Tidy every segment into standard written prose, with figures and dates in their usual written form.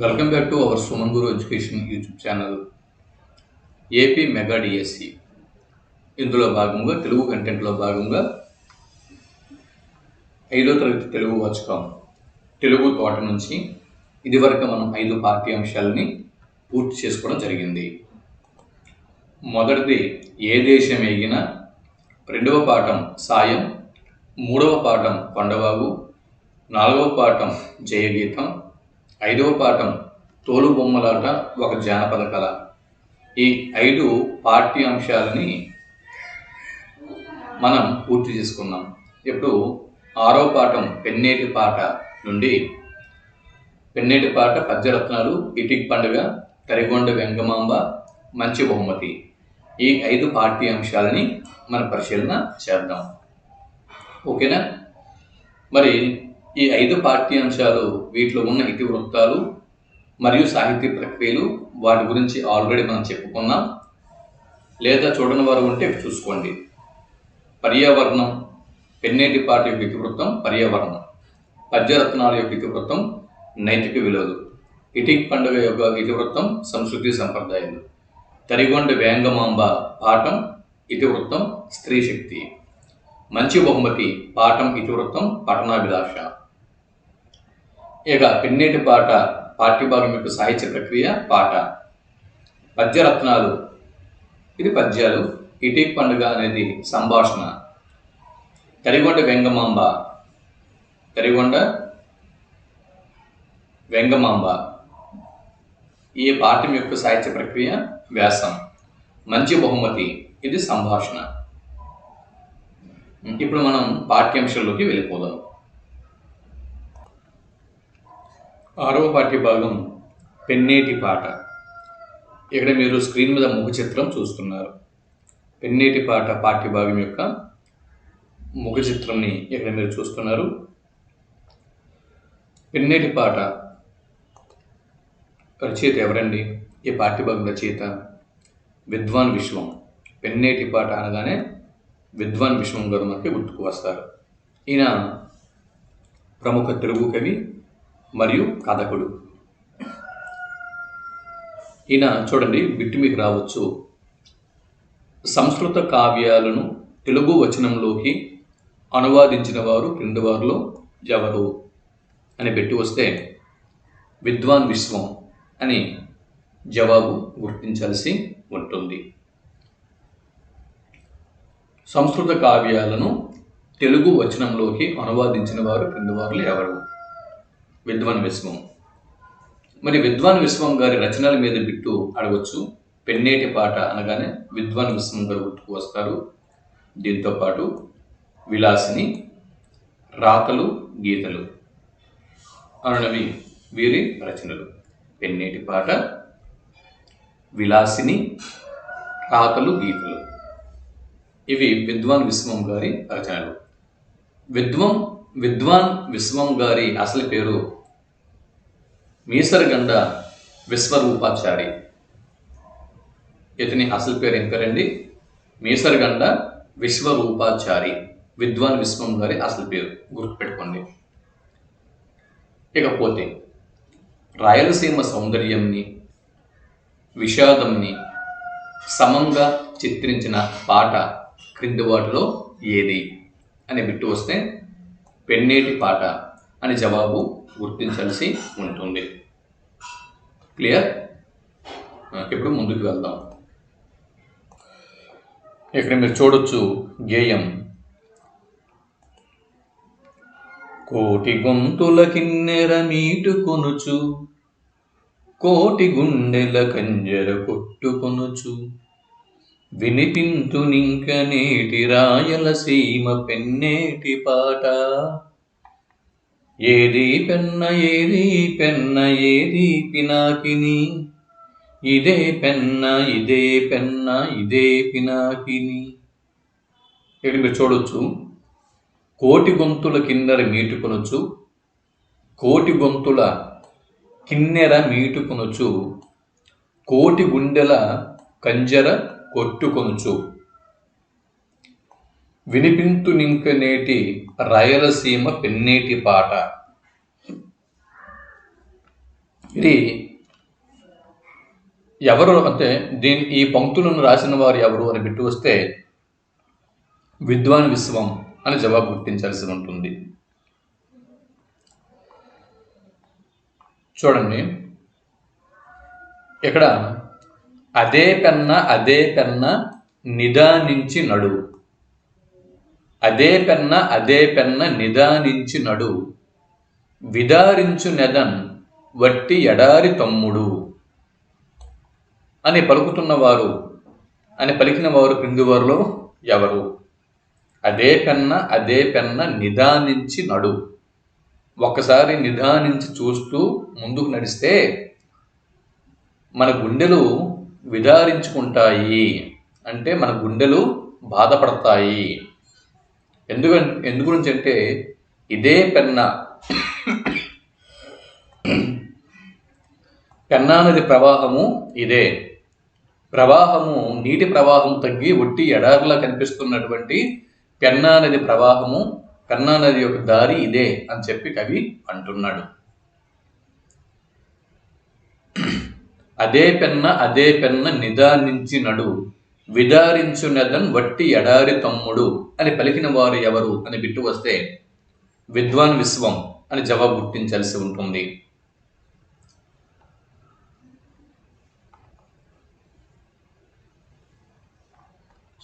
Welcome back to our Suman Guru education YouTube channel AP mega DSC. ఇందులో భాగంగా తెలుగు కంటెంట్లో భాగంగా 5వ తరగతి తెలుగు వాచకం తెలుగు తోట నుంచి ఇదివరకు మనం 5 పాఠ్యాంశాలని పూర్తి చేసుకోవడం జరిగింది. మొదటిది ఏ దేశం ఎగినా, 2వ పాఠం సాయం, 3వ పాఠం కొండవాగు, 4వ పాఠం జయగీతం, 5వ పాఠం తోలుబొమ్మలాట ఒక జానపద కళ. ఈ 5 పాఠ్యాంశాలని మనం పూర్తి చేసుకున్నాం. ఇప్పుడు 6వ పాఠం పెన్నేటి పాట నుండి పెన్నేటి పాట, పద్యరత్నాలు, ఇటిక్ పండుగ, తరిగొండ వెంగమాంబ, మంచి బహుమతి, ఈ 5 పాఠ్యాంశాలని మన పరిశీలన చేద్దాం. ఓకేనా? మరి ఈ 5 పాఠ్యాంశాలు, వీటిలో ఉన్న ఇతివృత్తాలు మరియు సాహిత్య ప్రక్రియలు, వాటి గురించి ఆల్రెడీ మనం చెప్పుకున్నాం. లేదా చూడని వారు ఉంటే చూసుకోండి. పర్యావరణం, పెన్నేటి పాట యొక్క ఇతివృత్తం పర్యావరణం, పద్యరత్నాల యొక్క ఇతివృత్తం నైతిక విలువలు, ఇటిక్ పండుగ యొక్క ఇతివృత్తం సంస్కృతి సంప్రదాయాలు, తరిగొండ వేంగమాంబ పాఠం ఇతివృత్తం స్త్రీ శక్తి, మంచి బహుమతి పాఠం ఇతివృత్తం పఠనాభిలాష. ఇక పెన్నేటి పాట పాఠ్యభాగం యొక్క సాహిత్య ప్రక్రియ పాట, పద్యరత్నాలు ఇది పద్యాలు, ఇటిక్ పండుగ అనేది సంభాషణ, తరిగొండ వెంగమాంబ ఈ పాఠం యొక్క సాహిత్య ప్రక్రియ వ్యాసం, మంచి బహుమతి ఇది సంభాషణ. ఇప్పుడు మనం పాఠ్యాంశాల్లోకి వెళ్ళిపోదాం. 6వ పాఠ్యభాగం పెన్నేటి పాట. ఇక్కడ మీరు స్క్రీన్ మీద ముఖ చిత్రం చూస్తున్నారు. పెన్నేటి పాట పాఠ్యభాగం యొక్క ముఖ చిత్రంని ఇక్కడ మీరు చూస్తున్నారు. పెన్నేటి పాట రచయిత ఎవరండి? ఈ పాఠ్యభాగం రచయిత విద్వాన్ విశ్వం. పెన్నేటి పాట అనగానే విద్వాన్ విశ్వం గారు మనకి గుర్తుకు వస్తారు. ఈయన ప్రముఖ తెలుగు కవి మరియు కథకుడు. ఈయన చూడండి, బిట్టు మీకు రావచ్చు. సంస్కృత కావ్యాలను తెలుగు వచనంలోకి అనువాదించిన వారు క్రింది వారిలో ఎవరు అని పెట్టి వస్తే విద్వాన్ విశ్వం అని జవాబు గుర్తించాల్సి ఉంటుంది. సంస్కృత కావ్యాలను తెలుగు వచనంలోకి అనువాదించిన వారు క్రింది వారిలో ఎవరు? విద్వాన్ విశ్వం. మరి విద్వాన్ విశ్వం గారి రచనల మీద బిట్టు అడగవచ్చు. పెన్నేటి పాట అనగానే విద్వాన్ విశ్వం గారు గుర్తుకు వస్తారు. దీంతోపాటు విలాసిని, రాతలు, గీతలు అనవి వీరి రచనలు. పెన్నేటి పాట, విలాసిని, రాతలు, గీతలు ఇవి విద్వాన్ విశ్వం గారి రచనలు. విద్వాన్ విశ్వం గారి అసలు పేరు మీసరగండ విశ్వరూపాచారి. ఇతని అసలు పేరు ఏం పేరండి? మీసరగండ విశ్వరూపాచారి. విద్వాన్ విశ్వం గారి అసలు పేరు గుర్తుపెట్టుకోండి. ఇకపోతే రాయలసీమ సౌందర్యంని, విషాదంని సమంగా చిత్రించిన పాట క్రింది వాటిలో ఏది అని బిట్టు వస్తే పెన్నేటి పాట అని జవాబు గుర్తించాల్సి ఉంటుంది. క్లియర్? ఇప్పుడు ముందుకు వెళ్దాం. ఇక్కడ మీరు చూడొచ్చు గేయం. కోటి గొంతుల కిన్నెర మీటుకొనుచు, కోటి గుండెల కంజర కొట్టుకొనుచు, వినిపింతునింక నేటి రాయలసీమ పెన్నేటి పాట. ఏది పెన్న ఏది పెన్న ఏది పినాకిని, ఇదే పెన్న ఇదే పెన్న ఇదే పినాకిని. ఇక్కడ మీరు చూడొచ్చు, కోటి గొంతుల కిన్నెర మీటుకొనొచ్చు, కోటి గొంతుల కిన్నెర మీటుకొనొచ్చు, కోటి గుండెల కంజర కొట్టుకొనుచు, వినిపింతునింక నేటి రాయలసీమ పెన్నేటి పాట. ఇది ఎవరు అంటే ఈ పంక్తులను రాసిన వారు ఎవరు అని బిట్టు వస్తే విద్వాన్ విశ్వం అని జవాబు గుర్తించాల్సి ఉంటుంది. చూడండి, ఇక్కడ అదే పెన్న నిదానించి నడు, అదే పెన్న నిదానించి నడు, విదారించు నెదన్ వట్టి ఎడారి తమ్ముడు అని పలికిన వారు క్రింది వారిలో ఎవరు? అదే పెన్న నిదానించి నడు. ఒక్కసారి నిదానించి చూస్తూ ముందుకు నడిస్తే మన గుండెలు విదారించుకుంటాయి, అంటే మన గుండెలు బాధపడతాయి. ఎందు గురించి అంటే ఇదే పెన్నా నది ప్రవాహము, ఇదే ప్రవాహము, నీటి ప్రవాహం తగ్గి ఒట్టి ఎడారిలా కనిపిస్తున్నటువంటి పెన్నా నది ప్రవాహము, పెన్నా నది యొక్క దారి ఇదే అని చెప్పి కవి అంటున్నాడు. అదే పెన్న నిదానించి నడు, విదారించు నెదన్ వట్టి ఎడారి తమ్ముడు అని పలికిన వారు ఎవరు అని బిట్టు వస్తే విద్వాన్ విశ్వం అని జవాబు గుర్తించాల్సి ఉంటుంది.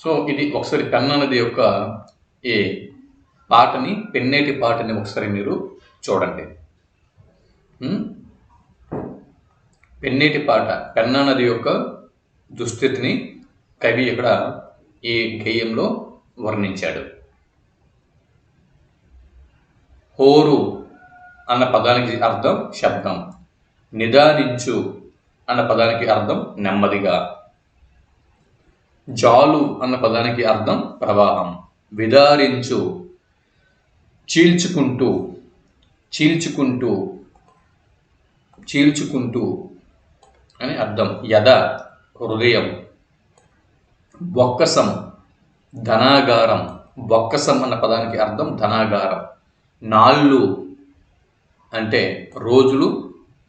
సో ఇది ఒకసారి పెన్నా నది యొక్క ఈ పాటని, పెన్నేటి పాటని ఒకసారి మీరు చూడండి. పెన్నేటి పాట, పెన్నా నది యొక్క దుస్థితిని కవి ఇక్కడ ఈ గేయంలో వర్ణించాడు. హోరు అన్న పదానికి అర్థం శబ్దం, నిదానించు అన్న పదానికి అర్థం నెమ్మదిగా, జాలు అన్న పదానికి అర్థం ప్రవాహం, విదారించు చీల్చుకుంటూ అని అర్థం, యద హృదయం, బొక్కసం ధనాగారం, బొక్కసం అన్న పదానికి అర్థం ధనాగారం, నాళ్ళు అంటే రోజులు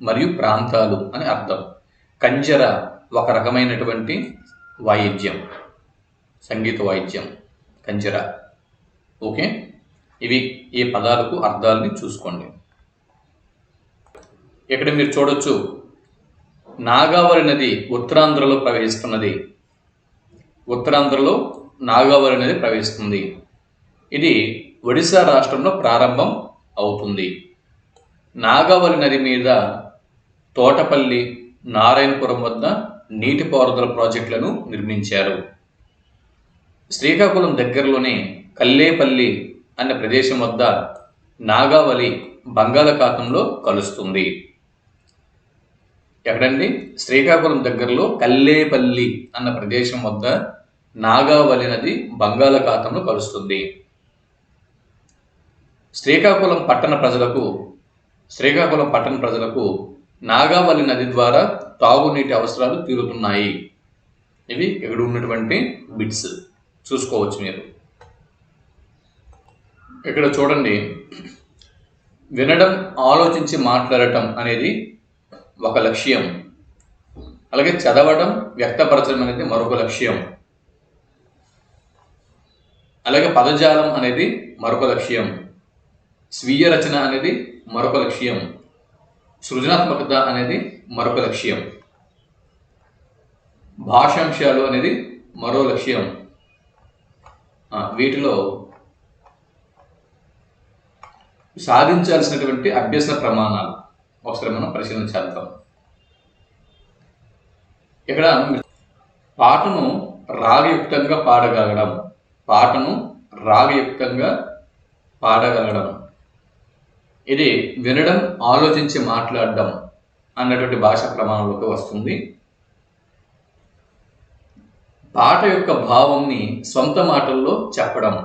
మరియు ప్రాంతాలు అని అర్థం, కంజర ఒక రకమైనటువంటి వాయిద్యం, సంగీత వాయిద్యం కంజర. ఓకే, ఇవి ఈ పదాలకు అర్థాలని చూసుకోండి. ఇక్కడ మీరు చూడొచ్చు, నాగావళి నది ఉత్తరాంధ్రలో ప్రవహిస్తున్నది, ఉత్తరాంధ్రలో నాగావళి నది ప్రవహిస్తుంది. ఇది ఒడిశా రాష్ట్రంలో ప్రారంభం అవుతుంది. నాగావళి నది మీద తోటపల్లి, నారాయణపురం వద్ద నీటిపారుదల ప్రాజెక్టులను నిర్మించారు. శ్రీకాకుళం దగ్గరలోనే కల్లేపల్లి అనే ప్రదేశం వద్ద నాగావళి బంగాళాఖాతంలో కలుస్తుంది. ఎక్కడండి? శ్రీకాకుళం దగ్గరలో కల్లేపల్లి అన్న ప్రదేశం వద్ద నాగావళి నది బంగాళాఖాతంలో కలుస్తుంది. శ్రీకాకుళం పట్టణ ప్రజలకు నాగావళి నది ద్వారా తాగునీటి అవసరాలు తీరుతున్నాయి. ఇవి ఇక్కడ ఉన్నటువంటి బిట్స్ చూసుకోవచ్చు మీరు. ఇక్కడ చూడండి, వినడం, ఆలోచించి మాట్లాడటం అనేది ఒక లక్ష్యం, అలాగే చదవడం, వ్యక్తపరచడం అనేది మరొక లక్ష్యం, అలాగే పదజాలం అనేది మరొక లక్ష్యం, స్వీయ రచన అనేది మరొక లక్ష్యం, సృజనాత్మకత అనేది మరొక లక్ష్యం, భాషాంశాలు అనేది మరో లక్ష్యం. వీటిలో సాధించాల్సినటువంటి అభ్యసన ప్రమాణాలు ఒకసారి మనం పరిశీలన చేద్దాం. ఇక్కడ పాటను రాగయుక్తంగా పాడగలగడం, ఇది వినడం, ఆలోచించి మాట్లాడడం అన్నటువంటి భాషా ప్రమాణంలోకి వస్తుంది. పాట యొక్క భావంని సొంత మాటల్లో చెప్పడం,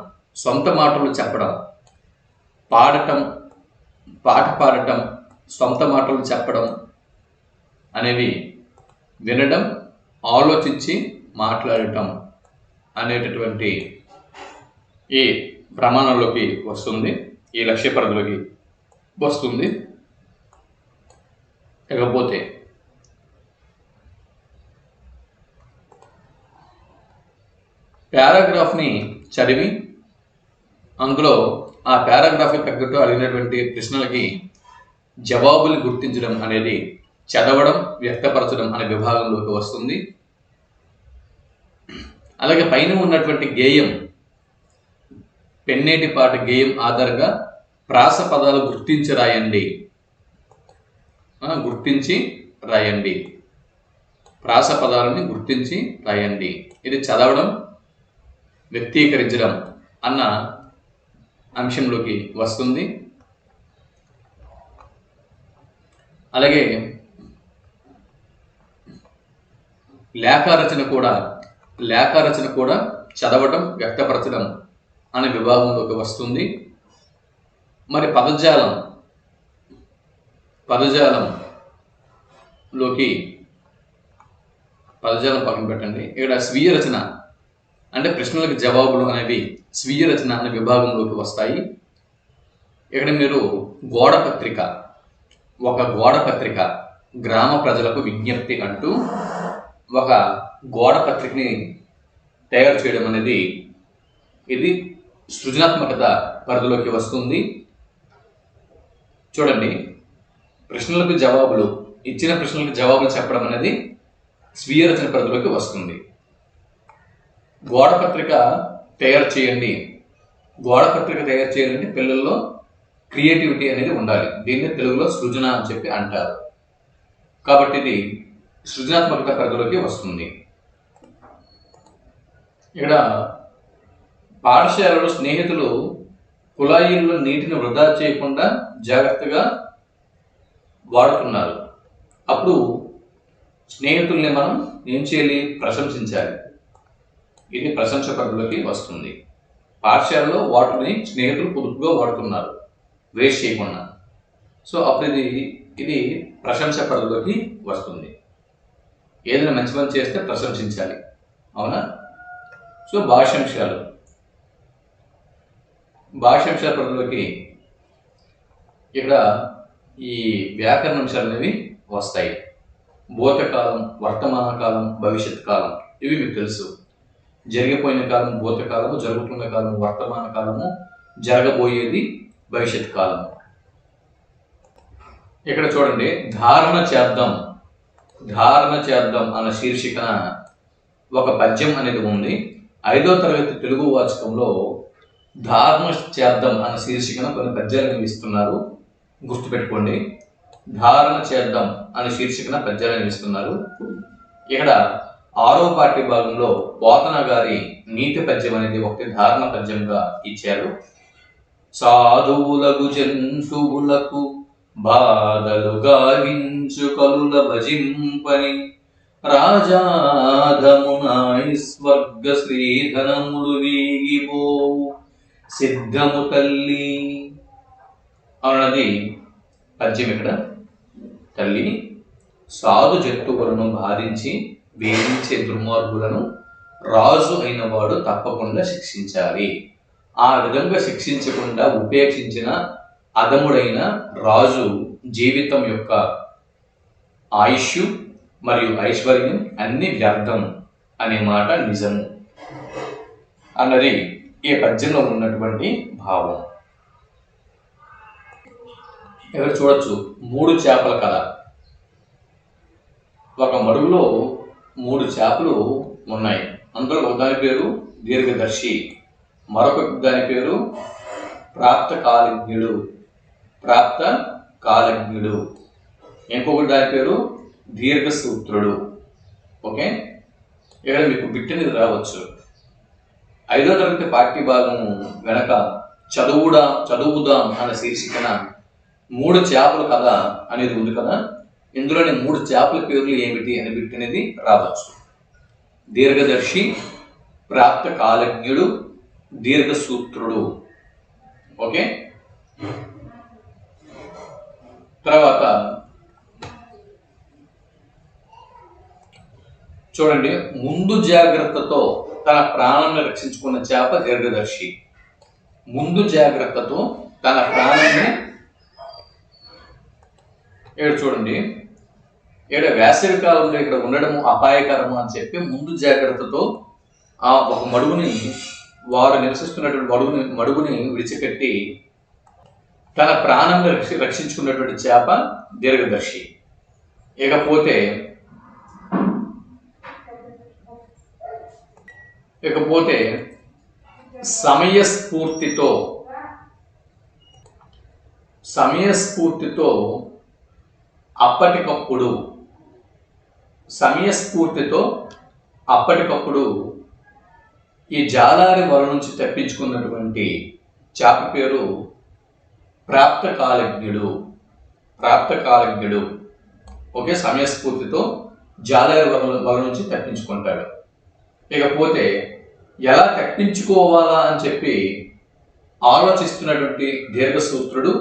పాట పాడటం, సొంత మాటలు చెప్పడం అనేవి వినడం, ఆలోచించి మాట్లాడటం అనేటటువంటి ఈ ప్రమాణంలోకి వస్తుంది, ఈ లక్ష్య పరిధిలోకి వస్తుంది. ఇకపోతే పారాగ్రాఫ్ని చదివి అందులో ఆ పారాగ్రాఫ్కి తగ్గట్టు అడిగినటువంటి ప్రశ్నలకి జవాబులు గుర్తించడం అనేది చదవడం వ్యక్తపరచడం అనే విభాగంలోకి వస్తుంది. అలాగే పైన ఉన్నటువంటి గేయం పెన్నేటి పాట గేయం ఆధారంగా ప్రాస పదాలు గుర్తించి రాయండి. ప్రాస పదాలని గుర్తించి రాయండి. ఇది చదవడం వ్యక్తీకరించడం అన్న అంశంలోకి వస్తుంది. అలాగే లేఖారచన కూడా చదవడం వ్యక్తపరచడం అనే విభాగంలోకి వస్తుంది. మరి పదజాలం పక్కన పెట్టండి. ఇక్కడ స్వీయ రచన అంటే ప్రశ్నలకు జవాబులు అనేవి స్వీయ రచన అనే విభాగంలోకి వస్తాయి. ఇక్కడ మీరు ఒక గోడ పత్రిక గ్రామ ప్రజలకు విజ్ఞప్తి అంటూ ఒక గోడ పత్రికని తయారు చేయడం అనేది ఇది సృజనాత్మకత పరిధిలోకి వస్తుంది. చూడండి, ఇచ్చిన ప్రశ్నలకు జవాబులు చెప్పడం అనేది స్వీయ రచన పరిధిలోకి వస్తుంది. గోడ పత్రిక తయారు చేయాలంటే పిల్లల్లో క్రియేటివిటీ అనేది ఉండాలి. దీన్ని తెలుగులో సృజన అని చెప్పి అంటారు. కాబట్టి ఇది సృజనాత్మకత పరిధిలోకి వస్తుంది. ఇక్కడ పాఠశాలలో స్నేహితులు కుళాయిల్లో నీటిని వృధా చేయకుండా జాగ్రత్తగా వాడుతున్నారు. అప్పుడు స్నేహితుల్ని మనం ఏం చేయాలి? ప్రశంసించాలి. ఇది ప్రశంస పరిధిలోకి వస్తుంది. పాఠశాలలో వాటర్ని స్నేహితులు పొదుపుగా వాడుతున్నారు, వేస్ట్ చేయకుండా. సో అప్పుడు ఇది ప్రశంస పరిధిలోకి వస్తుంది. ఏదైనా మంచి పని చేస్తే ప్రశంసించాలి, అవునా? సో భాషాంశాల పరిధిలోకి ఇక్కడ ఈ వ్యాకరణ అంశాలు అనేవి వస్తాయి. భూతకాలం, వర్తమాన కాలం, భవిష్యత్ కాలం ఇవి మీకు తెలుసు. జరిగిపోయిన కాలం భూతకాలము, జరుగుతున్న కాలము వర్తమాన కాలము, జరగబోయేది భవిష్యత్ కాలము. ఇక్కడ చూడండి, ధారణ చేద్దాం అన్న శీర్షికన ఒక పద్యం అనేది ఉంది. 5వ తరగతి తెలుగు వాచకంలో ధారణ చేద్దాం అన్న శీర్షికన కొన్ని పద్యాలను ఇస్తున్నారు. గుర్తుపెట్టుకోండి, ధారణ చేద్దాం అనే శీర్షికన పద్యాలను ఇస్తున్నారు. ఇక్కడ 6వ పాఠ్య భాగంలో పోతన గారి నీతి పద్యం అనేది ఒకటి ధారణ పద్యంగా ఇచ్చారు. సాధువులకు జంతువులకు బాధలు గావించు కలుల భజింపని రాజాధమునాయి స్వర్గ శ్రీధనములు వీగిపోవు సిద్ధము తల్లి అన్నది పద్యం. ఇక్కడ తల్లి సాధు జంతువులను బాధించి వేధించే దుర్మార్గులను రాజు అయిన వాడు తప్పకుండా శిక్షించాలి. ఆ విధంగా శిక్షించకుండా ఉపేక్షించిన అధముడైన రాజు జీవితం యొక్క ఆయుష్ మరియు ఐశ్వర్యం అన్ని వ్యర్థం అనే మాట నిజము అన్నది ఈ పద్యంలో ఉన్నటువంటి భావం. ఇక్కడ చూడొచ్చు, 3 చేపల కథ. ఒక మడుగులో 3 చేపలు ఉన్నాయి. అందులో ఒక దాని పేరు దీర్ఘదర్శి, మరొక దాని పేరు ప్రాప్త కాలజ్ఞుడు, ఇంకొకటి దాని పేరు దీర్ఘసూత్రుడు. ఓకే, ఇక్కడ మీకు బిట్టనేది రావచ్చు. 5వ తరగతి పాఠ్య భాగము వెనక చదువుదాం అనే శీర్షికన 3 చేపల కథ అనేది ఉంది కదా. ఇందులోని 3 చేపల పేర్లు ఏమిటి అని బిట్టనేది రావచ్చు. దీర్ఘదర్శి, ప్రాప్త కాలజ్ఞుడు, దీర్ఘసూత్రుడు. ఓకే, తర్వాత చూడండి, ముందు జాగ్రత్తతో తన ప్రాణాన్ని రక్షించుకున్న చేప దీర్ఘదర్శి. ముందు జాగ్రత్తతో తన ప్రాణాన్ని, ఇక్కడ చూడండి, ఇక్కడ వేసవి కాలంలో ఇక్కడ ఉండడం అపాయకరము అని చెప్పి ముందు జాగ్రత్తతో ఆ ఒక మడుగుని, వారు నివసిస్తున్నటువంటి మడుగుని విడిచిపెట్టి తన ప్రాణం రక్షించుకున్నటువంటి చేప దీర్ఘదర్శి. ఇకపోతే సమయస్ఫూర్తితో అప్పటికప్పుడు ఈ జాలారి వల నుంచి తప్పించుకున్నటువంటి చేప పేరు ప్రాప్తకాలజ్ఞుడు. ఓకే, సమయస్ఫూర్తితో జాలారి వల నుంచి తప్పించుకుంటాడు. ఇకపోతే ఎలా తప్పించుకోవాలా అని చెప్పి ఆలోచిస్తున్నటువంటి దీర్ఘసూత్రుడు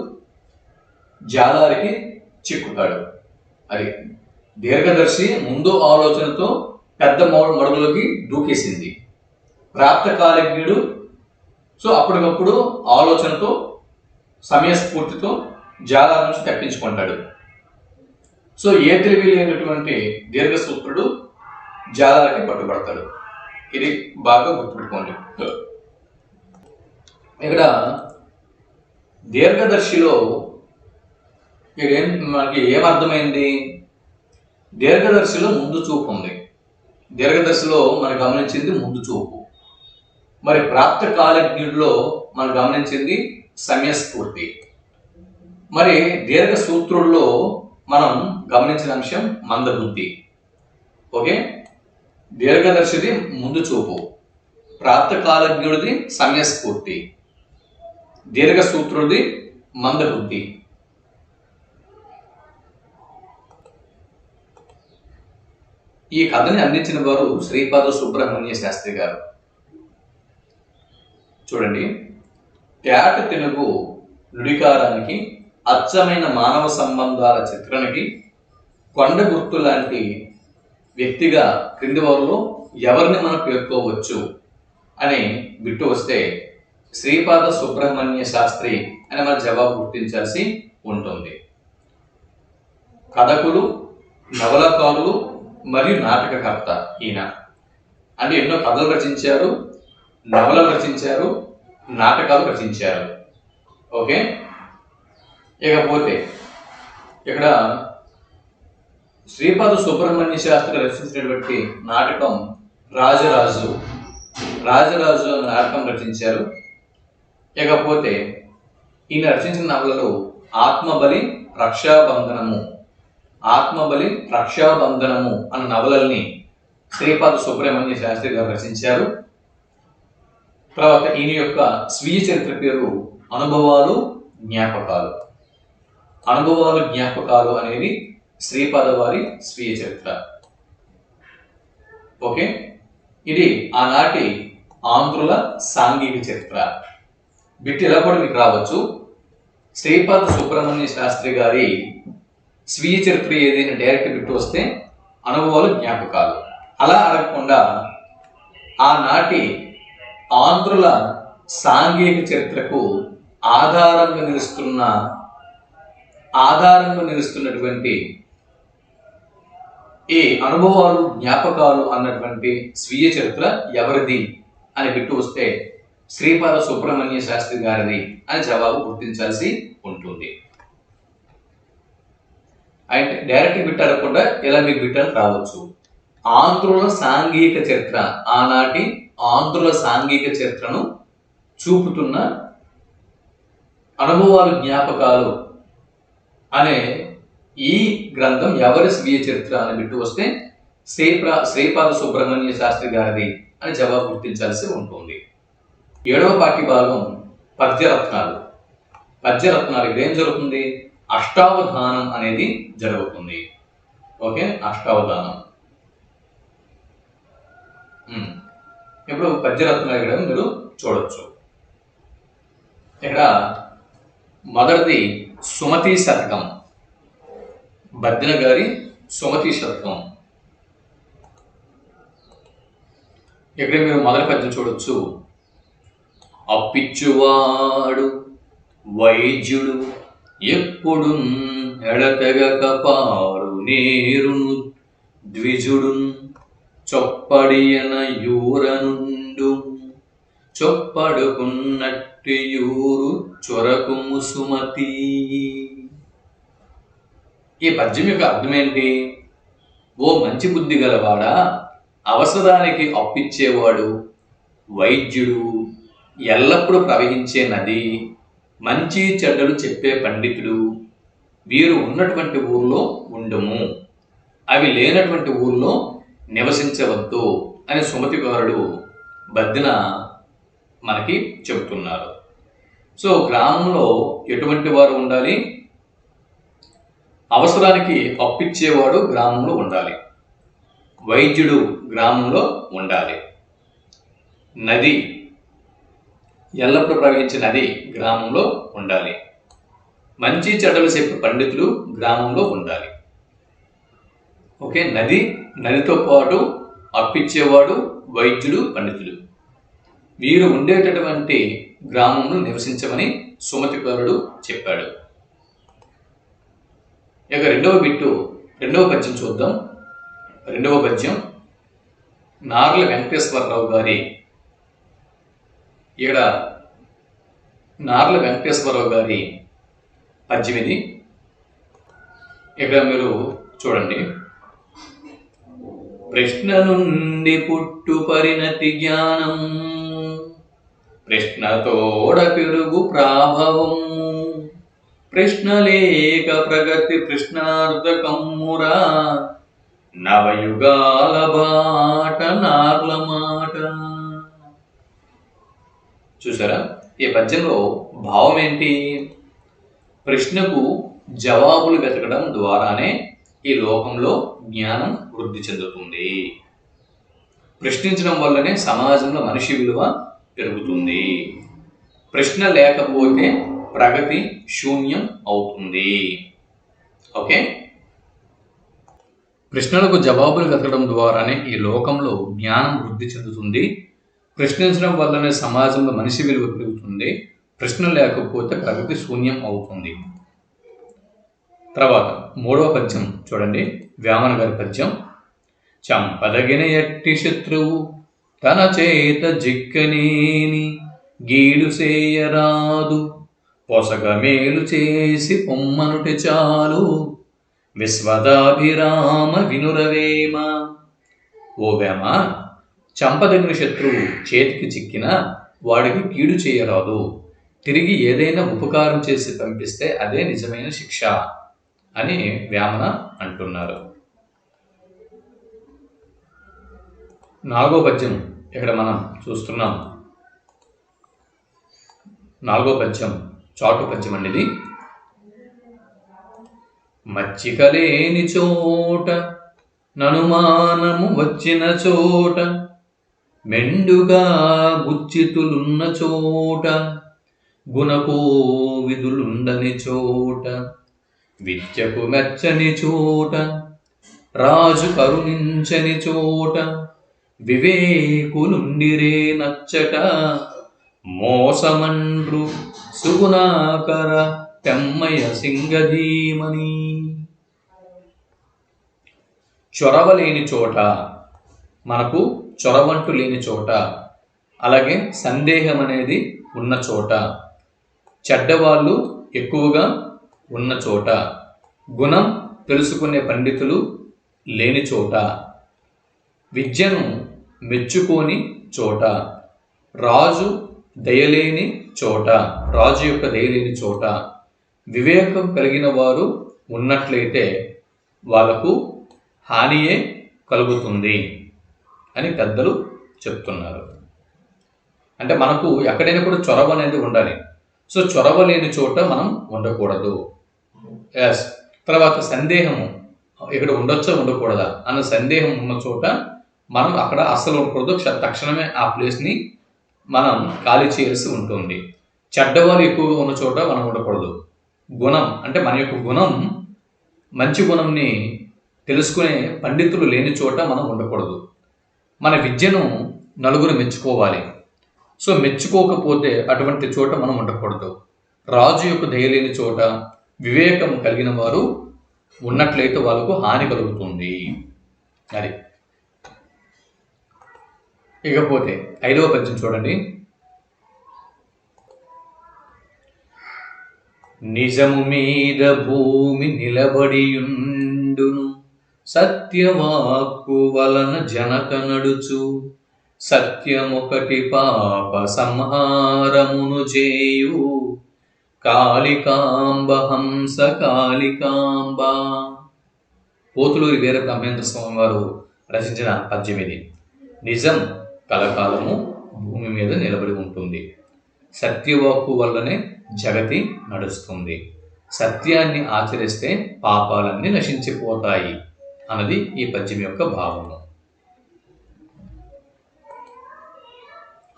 జాలారికి చిక్కుతాడు. అది దీర్ఘదర్శి ముందు ఆలోచనతో పెద్ద మడుగులోకి దూకేసింది. ప్రాప్తకాలజ్ఞుడు అప్పటికప్పుడు ఆలోచనతో సమయస్ఫూర్తితో జాలారి నుంచి తప్పించుకుంటాడు. ఏ తెలివి లేనటువంటి దీర్ఘసూత్రుడు జాలారికి పట్టుబడతాడు. ఇది బాగా గుర్తుపెట్టుకోండి. ఇక్కడ దీర్ఘదర్శిలో మనకి ఏమర్థమైంది? దీర్ఘదర్శిలో ముందు చూపు ఉంది. దీర్ఘదర్శిలో మనం గమనించింది ముందు చూపు. మరి ప్రాప్తకాలజ్ఞుడిలో మనం గమనించింది సమయస్ఫూర్తి. మరి దీర్ఘసూత్రుల్లో మనం గమనించిన అంశం మందబుద్ధి. ఓకే, దీర్ఘదర్శిది ముందు చూపు, ప్రాప్తకాలజ్ఞుడిది సమయస్ఫూర్తి, దీర్ఘసూత్రుడిది మందబుద్ధి. ఈ కథని అందించిన వారు శ్రీపాద సుబ్రహ్మణ్య శాస్త్రి గారు. చూడండి, తేట తెలుగు నుడికారానికి, అచ్చమైన మానవ సంబంధాల చిత్రణకి, కొండ గుర్తు లాంటి వ్యక్తిగా క్రింది వారిలో ఎవరిని మనం పేర్కోవచ్చు అని బిట్టు వస్తే శ్రీపాద సుబ్రహ్మణ్య శాస్త్రి అని మన జవాబు గుర్తించాల్సి ఉంటుంది. కథకులు, నవలకారులు మరియు నాటకకర్త ఈయన. అంటే ఎన్నో కథలు రచించారు, నవలలు రచించారు, నాటకాలు రచించారు. ఓకే, ఇకపోతే ఇక్కడ శ్రీపాద సుబ్రహ్మణ్య శాస్త్రి రచించినటువంటి నాటకం రాజరాజు అనే నాటకం రచించారు. ఇకపోతే ఈయన రచించిన నవలలో ఆత్మబలి, రక్షాబంధనము అన్న నవలల్ని శ్రీపాద సుబ్రహ్మణ్య శాస్త్రి గారు రచించారు. తర్వాత ఈయన యొక్క స్వీయ చరిత్ర పేరు అనుభవాలు జ్ఞాపకాలు అనేది శ్రీపాద వారి స్వీయ చరిత్ర. ఓకే, ఇది ఆనాటి ఆంధ్రుల సాంఘిక చరిత్ర. బిట్ ఎలా కూడా మీకు రావచ్చు. శ్రీపాద సుబ్రహ్మణ్య శాస్త్రి గారి స్వీయ చరిత్ర ఏదైనా డైరెక్ట్ బిట్ వస్తే అనుభవాలు జ్ఞాపకాలు, అలా అడగకుండా ఆనాటి ఆంధ్రుల సాంఘిక చరిత్రకు ఆధారంగా నిలుస్తున్నటువంటి ఈ అనుభవాలు జ్ఞాపకాలు అన్నటువంటి స్వీయ చరిత్ర ఎవరిది అని బిట్టు వస్తే శ్రీపాద సుబ్రహ్మణ్య శాస్త్రి గారిది అని జవాబు గుర్తించాల్సి ఉంటుంది. అయితే డైరెక్ట్ బిట్ అడగకుండా ఇలా మీకు బిట్టలు రావచ్చు. ఆంధ్రుల సాంఘిక చరిత్ర, ఆనాటి ఆంధ్రుల సాంఘిక చరిత్రను చూపుతున్న అనుభవాలు జ్ఞాపకాలు అనే ఈ గ్రంథం ఎవరి స్వీయ చరిత్ర అని బిట్టు వస్తే శ్రీపాద సుబ్రహ్మణ్య శాస్త్రి గారిది అని జవాబు గుర్తించాల్సి ఉంటుంది. 7వ పాఠ్య భాగం పద్యరత్నాలు. ఇక్కడ ఏం జరుగుతుంది? అష్టావధానం అనేది జరుగుతుంది. ఓకే, అష్టావధానం. ఇప్పుడు పద్యరత్నాలు ఇక్కడ మీరు చూడొచ్చు. ఇక్కడ మొదటిది సుమతి శతకం, బద్దిన గారి సుమతి శతకం. ఇక్కడ మీరు మొదటి పద్యం చూడొచ్చు. అప్పిచ్చువాడు వైద్యుడు ఎప్పుడు ఎడతెగక పారు, నేరును ద్విజుడున్ చొప్పడియన యూరనుండు చొప్పడుకున్నట్టి యూరు చొరకు ముసుమతి. ఈ పద్యం యొక్క అర్థం ఏంటి? ఓ మంచి బుద్ధి గలవాడా, అవసరానికి అప్పిచ్చేవాడు, వైద్యుడు, ఎల్లప్పుడూ ప్రవహించే నది, మంచి చెడ్డలు చెప్పే పండితుడు, వీరు ఉన్నటువంటి ఊర్లో ఉండము, అవి లేనటువంటి ఊర్లో నివసించవద్దు అని సుమతికారుడు బద్దిన మనకి చెబుతున్నారు. సో గ్రామంలో ఎటువంటి వారు ఉండాలి? అవసరానికి అప్పిచ్చేవాడు గ్రామంలో ఉండాలి, వైద్యుడు గ్రామంలో ఉండాలి, నది ఎల్లప్పుడూ ప్రవహించే నది గ్రామంలో ఉండాలి, మంచి చెడ్డలు చెప్పే పండితులు గ్రామంలో ఉండాలి. ఓకే, నదితో పాటు అప్పిచ్చేవాడు, వైద్యుడు, పండితుడు, వీరు ఉండేటటువంటి గ్రామంలో నివసించమని సుమతికారుడు చెప్పాడు. ఇక రెండవ పద్యం చూద్దాం. రెండవ పద్యం నార్ల వెంకటేశ్వరరావు గారి. ఇక్కడ నార్ల వెంకటేశ్వరరావు గారి పద్యం ఇది. ఇక్కడ మీరు చూడండి. ప్రశ్న నుండి పుట్టు పరిణతి జ్ఞానం, ప్రశ్నతోడ పెరుగు ప్రాభవం, ప్రశ్న లేక ప్రగతి ప్రశ్నార్థకమ్మురా, నవయుగాల బాట నార్ల మాట. చూసారా, ఈ పద్యంలో భావం ఏంటి? ప్రశ్నకు జవాబులు వెతకడం ద్వారానే ఈ లోకంలో జ్ఞానం వృద్ధి చెందుతుంది. ప్రశ్నించడం వల్లనే సమాజంలో మనిషి విలువ పెరుగుతుంది. ప్రశ్న లేకపోతే ప్రగతి శూన్యం అవుతుంది. ఓకే, ప్రశ్నలకు జవాబులు వెతకడం ద్వారానే ఈ లోకంలో జ్ఞానం వృద్ధి చెందుతుంది. ప్రశ్నించడం వల్లనే సమాజంలో మనిషి విలువ పెరుగుతుంది. ప్రశ్న లేకపోతే ప్రగతి శూన్యం అవుతుంది. తర్వాత మూడవ పద్యం చూడండి, వేమన గారి పద్యం. చంపదగిన ఎట్టి శత్రువు తన చేత జిక్కనేని గీడు చేయరాదు, పొసగ మేలు చేసి పొమ్మనుటి చాలు, విశ్వదాభిరామ వినురవేమ. ఓ వేమ, చంపదగిన శత్రువు చేతికి చిక్కిన వాడికి కీడు చేయరాదు, తిరిగి ఏదైనా ఉపకారం చేసి పంపిస్తే అదే నిజమైన శిక్ష అని వేమన అంటున్నారు. నాలుగో పద్యం ఇక్కడ మనం చూస్తున్నాం. నాలుగో పద్యం చాటు పద్యం అండి ఇది. మచ్చిక లేని చోట ననుమానము వచ్చిన చోట, మెండుగా గుచ్చితులున్న చోట, గుణకో విధులుండని చోట, విద్యకు మెచ్చని చోట, రాజు కరుణించని చోట, వివేకులుండిరే నచ్చట, మోసమండ్రు సుగుణాకర తెమ్మయ సింగధీమని. చొరవలేని చోట, మనకు చొరవంటు లేని చోట, అలాగే సందేహం అనేది ఉన్న చోట, చెడ్డవాళ్ళు ఎక్కువగా ఉన్న చోట, గుణం తెలుసుకునే పండితులు లేని చోట, విద్యను మెచ్చుకోని చోట, రాజు దయలేని చోట, రాజు యొక్క దయలేని చోట, వివేకం కలిగిన వారు ఉన్నట్లయితే వాళ్ళకు హానియే కలుగుతుంది అని పెద్దలు చెప్తున్నారు. అంటే మనకు ఎక్కడైనా కూడా చొరవ అనేది ఉండాలి. సో చొరవ లేని చోట మనం ఉండకూడదు. ఎస్. తర్వాత సందేహము, ఇక్కడ ఉండొచ్చా ఉండకూడదా అన్న సందేహం ఉన్న చోట మనం అక్కడ అస్సలు ఉండకూడదు. తక్షణమే ఆ ప్లేస్ని మనం ఖాళీ చేయాల్సి ఉంటుంది. చెడ్డవాళ్ళు ఎక్కువగా ఉన్న చోట మనం ఉండకూడదు. గుణం అంటే మన యొక్క గుణం, మంచి గుణంని తెలుసుకునే పండితులు లేని చోట మనం ఉండకూడదు. మన విద్యను నలుగురు మెచ్చుకోవాలి. సో మెచ్చుకోకపోతే అటువంటి చోట మనం ఉండకూడదు. రాజు యొక్క దయ లేని చోట, వివేకం కలిగిన వారు ఉన్నట్లయితే వాళ్ళకు హాని కలుగుతుంది. అది. ఇకపోతే 5వ పద్యం చూడండి. నిజము మీద భూమి నిలబడియుండును, సత్యవాక్కు వలన జనక నడుచు, సత్యమొకటి పాప సంహారమును చేయు, కాళికాంబ హంస కాళికాంబ. పోతులూరి వీర బ్రహ్మేంద్ర స్వామి వారు రచించిన పద్యం ఇది. నిజం కలకాలము భూమి మీద నిలబడి ఉంటుంది, సత్యవాక్కు వల్లనే జగతి నడుస్తుంది, సత్యాన్ని ఆచరిస్తే పాపాలన్నీ నశించిపోతాయి అన్నది ఈ పద్యం యొక్క భావము.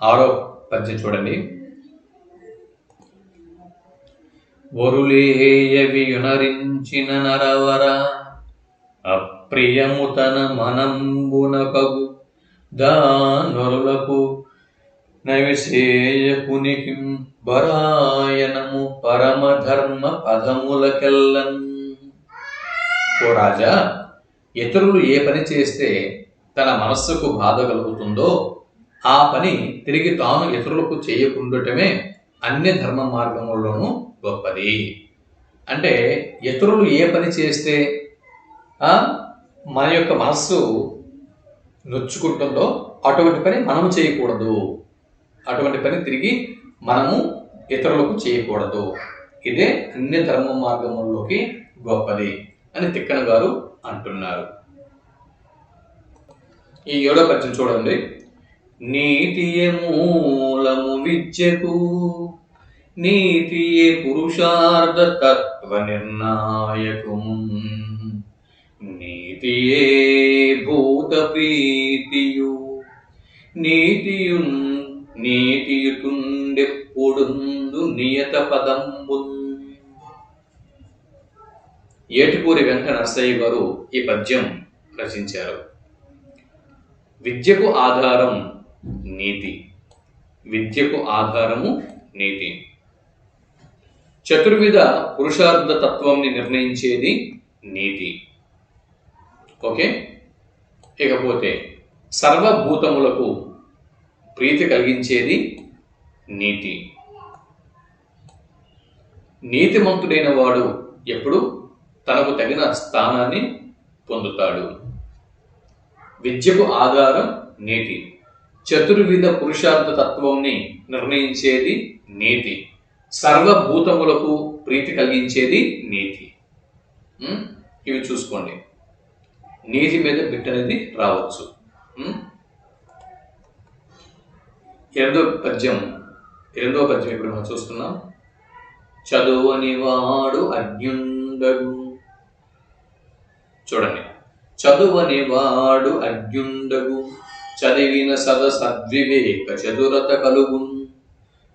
6వ పద్యం చూడండి. వరులేయవియునరించిన నరవర, అప్రియము తన మనంబునకగు, దానరులకు నవిసేయకునికి బరాయనము పరమధర్మ పదములకెల్లన్. ఓ రాజా, ఇతరులు ఏ పని చేస్తే తన మనస్సుకు బాధ కలుగుతుందో ఆ పని తిరిగి తాను ఇతరులకు చేయకుండటమే అన్ని ధర్మ మార్గముల్లోనూ గొప్పది. అంటే ఇతరులు ఏ పని చేస్తే మన యొక్క మనస్సు నొచ్చుకుంటుందో అటువంటి పని మనము చేయకూడదు, అటువంటి పని తిరిగి మనము ఇతరులకు చేయకూడదు. ఇదే అన్ని ధర్మ మార్గముల్లోకి గొప్పది అని తిక్కన గారు అంటున్నారు. ఈ 7వ పద్యం చూడండి. నీతియే మూలము విద్యకు, నీతియే పురుషార్థ తత్వ నిర్ణాయకము, నీతియే భూత ప్రీతియు, నీతియుతుండెప్పుడుందు నియత పదంబు. ఏటిపూరి వెంకట నరసయ్య గారు ఈ పద్యం రచించారు. విద్యకు ఆధారం నీతి, విద్యకు ఆధారము నీతి. చతుర్విధ పురుషార్థ తత్వంని నిర్ణయించేది నీతి. ఓకే. ఇకపోతే సర్వభూతములకు ప్రీతి కలిగించేది నీతి. నీతిమంతుడైన వాడు ఎప్పుడు తనకు తగిన స్థానాన్ని పొందుతాడు. విద్యకు ఆధారం నీతి, చతుర్విధ పురుషార్థ తత్వంని నిర్ణయించేది నీతి, సర్వభూతములకు ప్రీతి కలిగించేది నీతి. ఇవి చూసుకోండి. నీతి మీద బిట్ అనేది రావచ్చు. 8వ పద్యం ఇప్పుడు మనం చూస్తున్నాం. చదువని వాడు అజ్ఞుండగు. చూడండి. చదువని వాడు అజ్ఞుండగు, చదివిన సద్వివేక చతురత కలుగున్,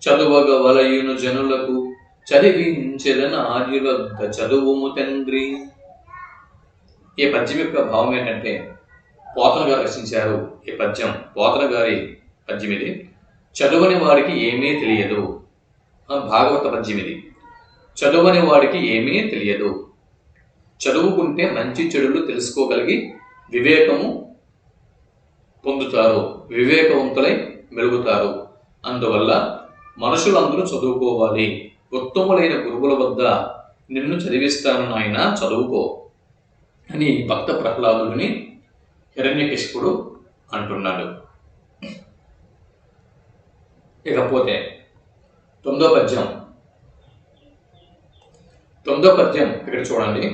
చదువగ వలయును జనులకు, చదివించెదన ఆర్యులొద్ద చదువుము తండ్రి. ఈ పద్యం యొక్క భావం ఏంటంటే, పోతన గారు రచించారు ఈ పద్యం. పోతన గారి పద్యం ఇది. చదువని వాడికి ఏమీ తెలియదు. భాగవత పద్యం ఇది. చదువని వాడికి ఏమీ తెలియదు. చదువుకుంటే మంచి చెడులు తెలుసుకోగలిగి వివేకము పొందుతారు, వివేకవంతులై మెలుగుతారు. అందువల్ల మనుషులందరూ చదువుకోవాలి. ఉత్తములైన గురువుల వద్ద నిన్ను చదివిస్తాను నాయన, చదువుకో అని భక్త ప్రహ్లాదుని హిరణ్యకశిపుడు అంటున్నాడు. ఇకపోతే 9వ పద్యం ఇక్కడ చూడండి.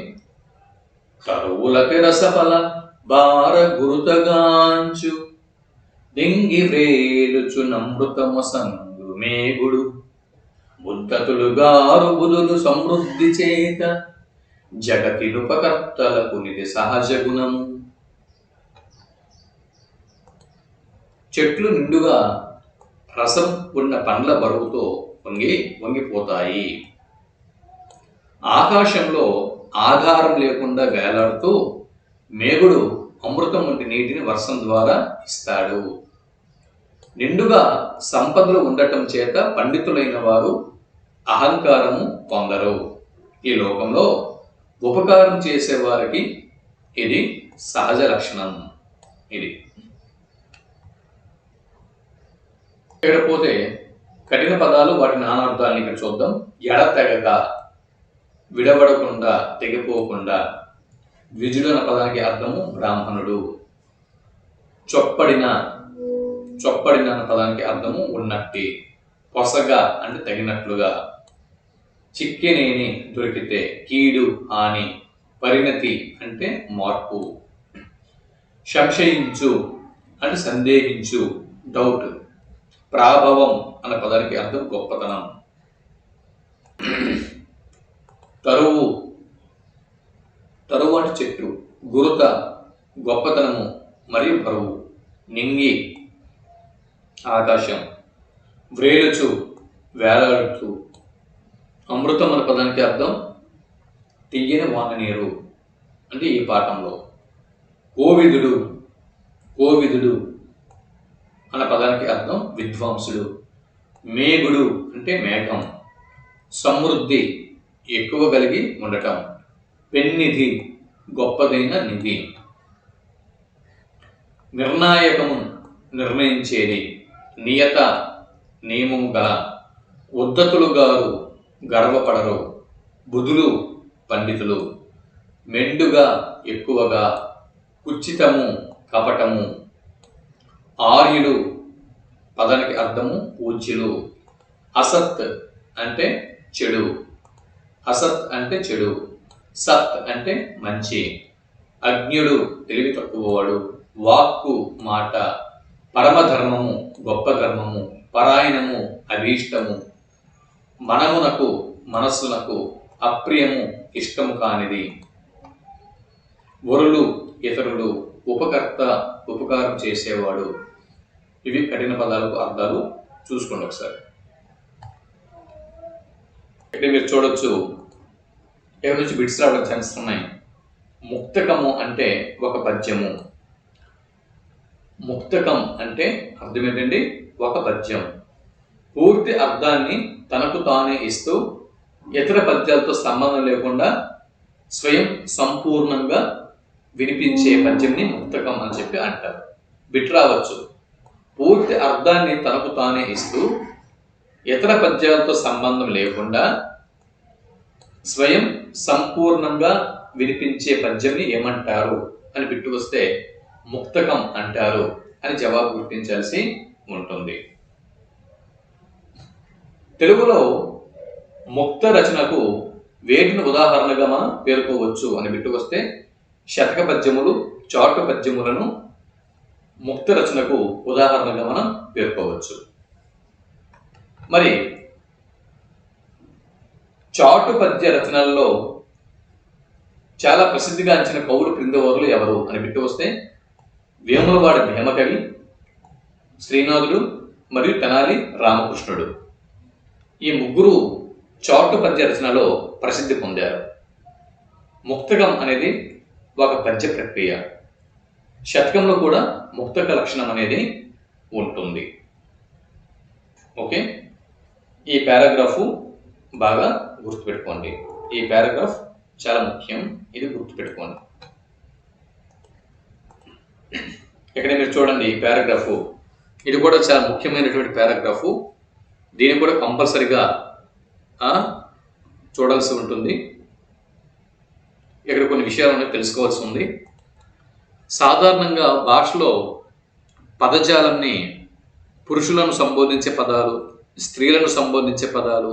తరువులకి రసఫల బార గురుతగాంచు, దింగి వ్రేలుచు నమృతమసంగు మేగుడు, బుద్ధతులు గారు బుధులు సమృద్ధి చేత, జగతినుపకర్తలకు నిధి సహజ గుణము. చెట్లు నిండుగా రసం ఉన్న పండ్ల బరువుతో వంగిపోతాయి. ఆకాశంలో ఆధారం లేకుండా వేలాడుతూ మేఘుడు అమృతం వంటి నీటిని వర్షం ద్వారా ఇస్తాడు. నిండుగా సంపదలు ఉండటం చేత పండితులైన వారు అహంకారము పొందరు. ఈ లోకంలో ఉపకారం చేసేవారికి ఇది సహజ లక్షణం. ఇది ఇక్కడ పోతే కఠిన పదాలు, వాటి నానార్థాలను ఇక్కడ చూద్దాం. ఎడతెగక, విడబడకుండా, తెగిపోకుండా. ద్విజుడు అన్న పదానికి అర్థము బ్రాహ్మణుడు. చొప్పడిన, చొప్పడిన అన్న పదానికి అర్థము ఉన్నట్టి. పొసగా అంటే తగినట్లుగా. చిక్కెనేని దొరికితే. కీడు, హాని. పరిణతి అంటే మార్పు. సంశయించు అంటే సందేహించు, డౌట్. ప్రాభవం అన్న పదానికి అర్థం గొప్పతనం. తరువు, తరువు అంటే చెట్టు. గురుత గొప్పతనము మరియు బరువు. నింగి ఆకాశం. వ్రేలుచు వేలాడుతూ. అమృతం అన్న పదానికి అర్థం తియ్యని వాననీరు అంటే ఈ పాఠంలో. కోవిదుడు, కోవిదుడు అన్న పదానికి అర్థం విద్వాంసుడు. మేఘుడు అంటే మేఘం. సమృద్ధి ఎక్కువ కలిగి ఉండటం. పెన్నిధి గొప్పదైన నిధి. నిర్ణాయకము నిర్ణయించేది. నియత నియమము గల. ఉద్ధతులు గారు గర్వపడరు. బుధులు పండితులు. మెండుగా ఎక్కువగా. కుచితము కపటము. ఆర్యులు పదానికి అర్థము పూజ్యులు. అసత్ అంటే చెడు. అసత్ అంటే చెడు. సత్ అంటే మంచి. అజ్ఞుడు తెలివి తక్కువవాడు. వాక్కు మాట. పరమధర్మము గొప్ప ధర్మము. పరాయణము అభీష్టము. మనమునకు మనస్సునకు. అప్రియము ఇష్టము కానిది. వరులు ఇతరులు. ఉపకర్త ఉపకారం చేసేవాడు. ఇవి కఠిన పదాలకు అర్థాలు. చూసుకోండి ఒకసారి. ఇక్కడ మీరు చూడొచ్చు, ఇక్కడ నుంచి బిట్స్ రావడం ఛాన్స్ ఉన్నాయి. ముక్తకము అంటే ఒక పద్యము. ముక్తకం అంటే అర్థం ఏంటండి? ఒక పద్యం. పూర్తి అర్థాన్ని తనకు తానే ఇస్తూ ఇతర పద్యాలతో సంబంధం లేకుండా స్వయం సంపూర్ణంగా వినిపించే పద్యంని ముక్తకం అని చెప్పి అంటారు. బిట్ రావచ్చు. పూర్తి అర్థాన్ని తనకు తానే ఇస్తూ ఇతర పద్యాలతో సంబంధం లేకుండా స్వయం సంపూర్ణంగా వినిపించే పద్యంని ఏమంటారు అని బిట్టు వస్తే ముక్తకం అంటారు అని జవాబు గుర్తించాల్సి ఉంటుంది. తెలుగులో ముక్త రచనకు వేటిని ఉదాహరణగా మనం పేర్కోవచ్చు అని బిట్టు వస్తే శతక పద్యములు, చాటు పద్యములను ముక్త రచనకు ఉదాహరణగా మనం పేర్కోవచ్చు. మరి చాటు పద్య రచనల్లో చాలా ప్రసిద్ధిగాంచిన కవులు క్రిందవారులు ఎవరు అని బిట్టు వస్తే వేములవాడి భీమకవి, శ్రీనాథుడు మరియు తెనాలి రామకృష్ణుడు. ఈ ముగ్గురు చాటు పద్య రచనలో ప్రసిద్ధి పొందారు. ముక్తకం అనేది ఒక పద్య ప్రక్రియ. శతకంలో కూడా ముక్తక లక్షణం అనేది ఉంటుంది. ఓకే, ఈ పారాగ్రాఫ్ బాగా గుర్తుపెట్టుకోండి. ఈ పారాగ్రాఫ్ చాలా ముఖ్యం, ఇది గుర్తుపెట్టుకోండి. ఇక్కడ మీరు చూడండి, ఈ పారాగ్రాఫ్ ఇది కూడా చాలా ముఖ్యమైనటువంటి పారాగ్రాఫ్. దీన్ని కూడా కంపల్సరిగా చూడాల్సి ఉంటుంది. ఇక్కడ కొన్ని విషయాలను తెలుసుకోవాల్సి ఉంది. సాధారణంగా భాషలో పదజాలాన్ని పురుషులను సంబోధించే పదాలు, స్త్రీలను సంబోధించే పదాలు,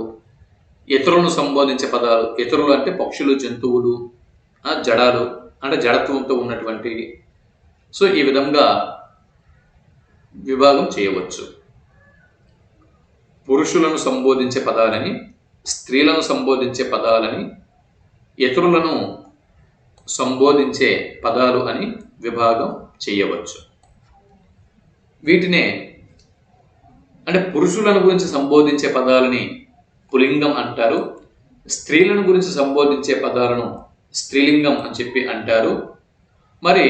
ఇతరులను సంబోధించే పదాలు. ఇతరులు అంటే పక్షులు, జంతువులు, జడాలు అంటే జడత్వంతో ఉన్నటువంటి. సో ఈ విధంగా విభాగం చేయవచ్చు. పురుషులను సంబోధించే పదాలని, స్త్రీలను సంబోధించే పదాలని, ఇతరులను సంబోధించే పదాలు అని విభాగం చేయవచ్చు. వీటినే అంటే పురుషులను గురించి సంబోధించే పదాలని పులింగం అంటారు. స్త్రీలను గురించి సంబోధించే పదాలను స్త్రీలింగం అని చెప్పి అంటారు. మరి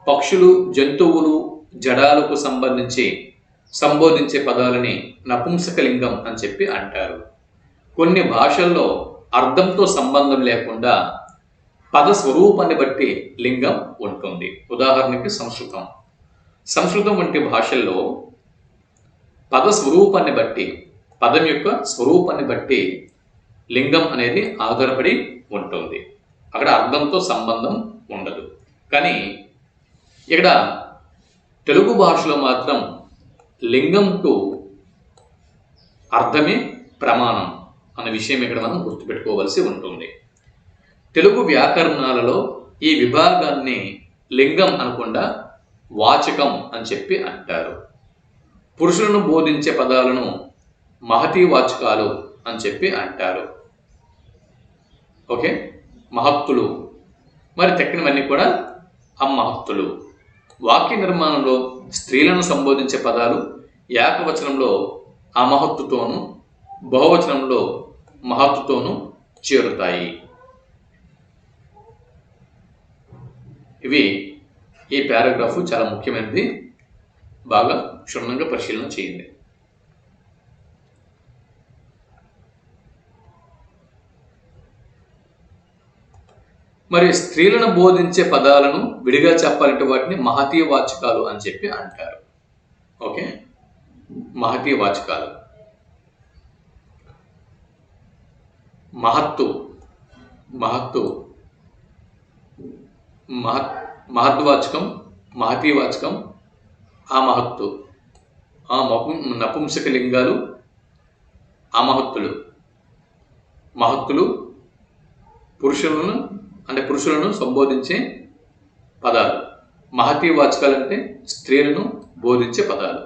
పక్షులు, జంతువులు, జడాలకు సంబోధించే పదాలని నపుంసకలింగం అని చెప్పి అంటారు. కొన్ని భాషల్లో అర్థంతో సంబంధం లేకుండా పద స్వరూపాన్ని బట్టి లింగం ఉంటుంది. ఉదాహరణకి సంస్కృతం వంటి భాషల్లో పద స్వరూపాన్ని బట్టి, పదం యొక్క స్వరూపాన్ని బట్టి లింగం అనేది ఆధారపడి ఉంటుంది. అక్కడ అర్థంతో సంబంధం ఉండదు. కానీ ఇక్కడ తెలుగు భాషలో మాత్రం లింగంకు అర్థమే ప్రమాణం అన్న విషయం ఇక్కడ మనం గుర్తుపెట్టుకోవాల్సి ఉంటుంది. తెలుగు వ్యాకరణాలలో ఈ విభాగాన్ని లింగం అనకుండా వాచకం అని చెప్పి అంటారు. పురుషులను బోధించే పదాలను మహతీ వాచకాలు అని చెప్పి అంటారు. ఓకే, మహత్తులు, మరి తక్కినవన్నీ కూడా అమ్మహత్తులు. వాక్య నిర్మాణంలో స్త్రీలను సంబోధించే పదాలు ఏకవచనంలో అమహత్తుతోనూ బహువచనంలో మహత్తుతోనూ చేరుతాయి. ఇవి ఈ పారాగ్రాఫ్ చాలా ముఖ్యమైనది. బాగా క్షుణ్ణంగా పరిశీలన చేయండి. మరి స్త్రీలను బోధించే పదాలను విడిగా చెప్పాలంటే వాటిని మహతీ వాచకాలు అని చెప్పి అంటారు. ఓకే, మహతీ వాచకాలు. మహద్వాచకం, మహతీ వాచకం, అమహత్తు. నపుంసక లింగాలు అమహత్తులు. మహత్తులు పురుషులను సంబోధించే పదాలు. మహతీ వాచకాలు అంటే స్త్రీలను బోధించే పదాలు.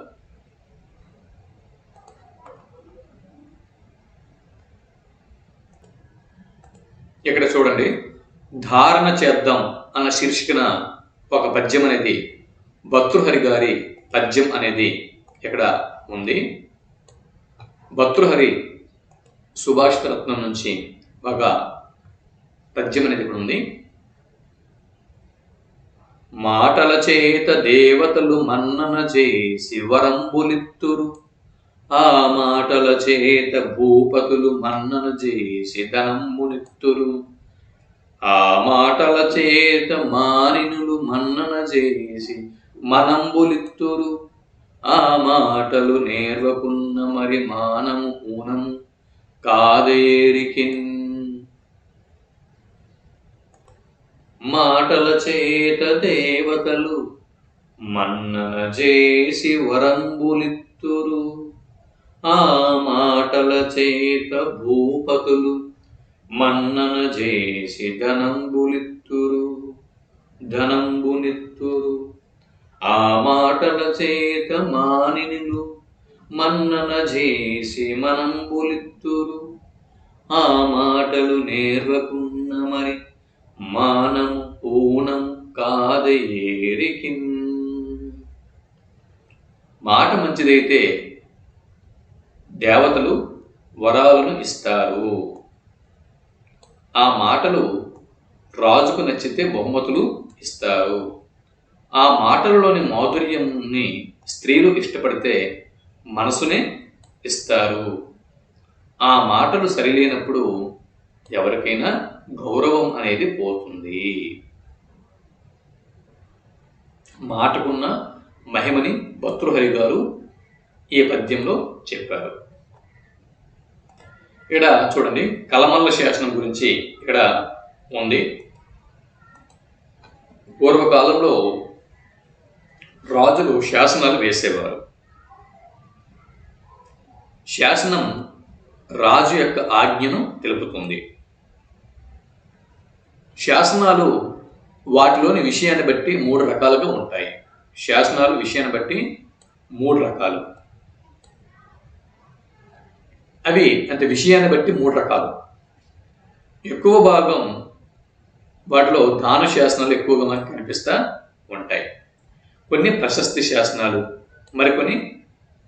ఇక్కడ చూడండి, ధారణ చేద్దాం అన్న శీర్షికన ఒక పద్యం అనేది, భర్తృహరి గారి పద్యం అనేది ఇక్కడ ఉంది. భర్తృహరి సుభాషిత రత్నం నుంచి ఒక పద్యం అనేది ఇక్కడ ఉంది. మాటల చేత దేవతలు మన్నన చేసి వరంబులిత్తురు, ఆ మాటల చేత భూపతులు మన్నన చేసి ధనంబునిత్తురు, ఆ మాటల చేత మానినులు మన్నన చేసి మనంబులిత్తురు, ఆ మాటలు నేర్వకున్న మరి మానము ఊనము కాదేరికిన్. మాటల చేత దేవతలు మన్నన చేసి వరంబులిత్తురు, ఆ మాటల చేత భూపతులు మన్నన చేసి ధనంబునిత్తురు, ఆ మాటల చేత మానినులు మన్నన చేసి మనంబులిత్తురు, ఆ మాటలు నేర్వకున్న మరి మానము ఊనం కాదయేరికిన్. మాట మంచిదైతే దేవతలు వరాలను ఇస్తారు. ఆ మాటలు రాజుకు నచ్చితే బహుమతులు ఇస్తారు. ఆ మాటలలోని మాధుర్యంని స్త్రీలు ఇష్టపడితే మనసునే ఇస్తారు. ఆ మాటలు సరిలేనప్పుడు ఎవరికైనా గౌరవం అనేది పోతుంది. మాటకున్న మహిమని భర్తృహరి గారు ఈ పద్యంలో చెప్పారు. ఇక్కడ చూడండి, కలమల్ల శాసనం గురించి ఇక్కడ ఉంది. పూర్వకాలంలో రాజులు శాసనాలు వేసేవారు. శాసనం రాజు యొక్క ఆజ్ఞను తెలుపుతుంది. శాసనాలు వాటిలోని విషయాన్ని బట్టి 3 రకాలుగా ఉంటాయి. శాసనాలు విషయాన్ని బట్టి 3 రకాలు. అవి అంటే విషయాన్ని బట్టి 3 రకాలు. ఎక్కువ భాగం వాటిలో దాన శాసనాలు ఎక్కువగా మనకు కనిపిస్తూ ఉంటాయి. కొన్ని ప్రశస్తి శాసనాలు, మరికొన్ని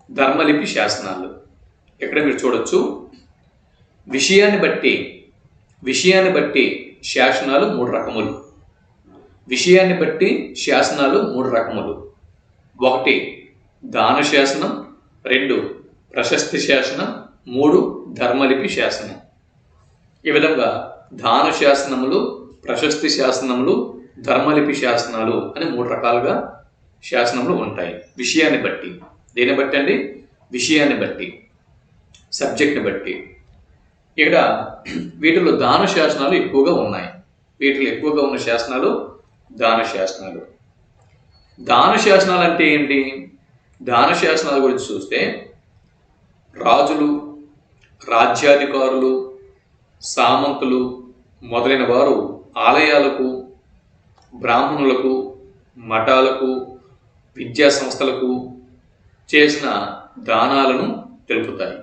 ధర్మలిపి శాసనాలు. ఇక్కడ మీరు చూడొచ్చు, విషయాన్ని బట్టి శాసనాలు 3 రకములు. విషయాన్ని బట్టి శాసనాలు 3 రకములు. 1 దాన శాసనం, 2 ప్రశస్తి శాసనం, 3 ధర్మలిపి శాసనం. ఈ విధంగా దాన శాసనములు, ప్రశస్తి శాసనములు, ధర్మలిపి శాసనాలు అని 3 రకాలుగా శాసనములు ఉంటాయి. విషయాన్ని బట్టి. దేన్ని బట్టి అండి? విషయాన్ని బట్టి, సబ్జెక్ట్ని బట్టి. ఇక్కడ వీటిలో దాన శాసనాలు ఎక్కువగా ఉన్నాయి. వీటిలో ఎక్కువగా ఉన్న శాసనాలు దాన శాసనాలు. దాన శాసనాలు అంటే ఏంటి? దాన శాసనాల గురించి చూస్తే రాజులు, రాజ్యాధికారులు, సామంతులు మొదలైన వారు ఆలయాలకు, బ్రాహ్మణులకు, మఠాలకు, విద్యా సంస్థలకు చేసిన దానాలను తెలుపుతాయి.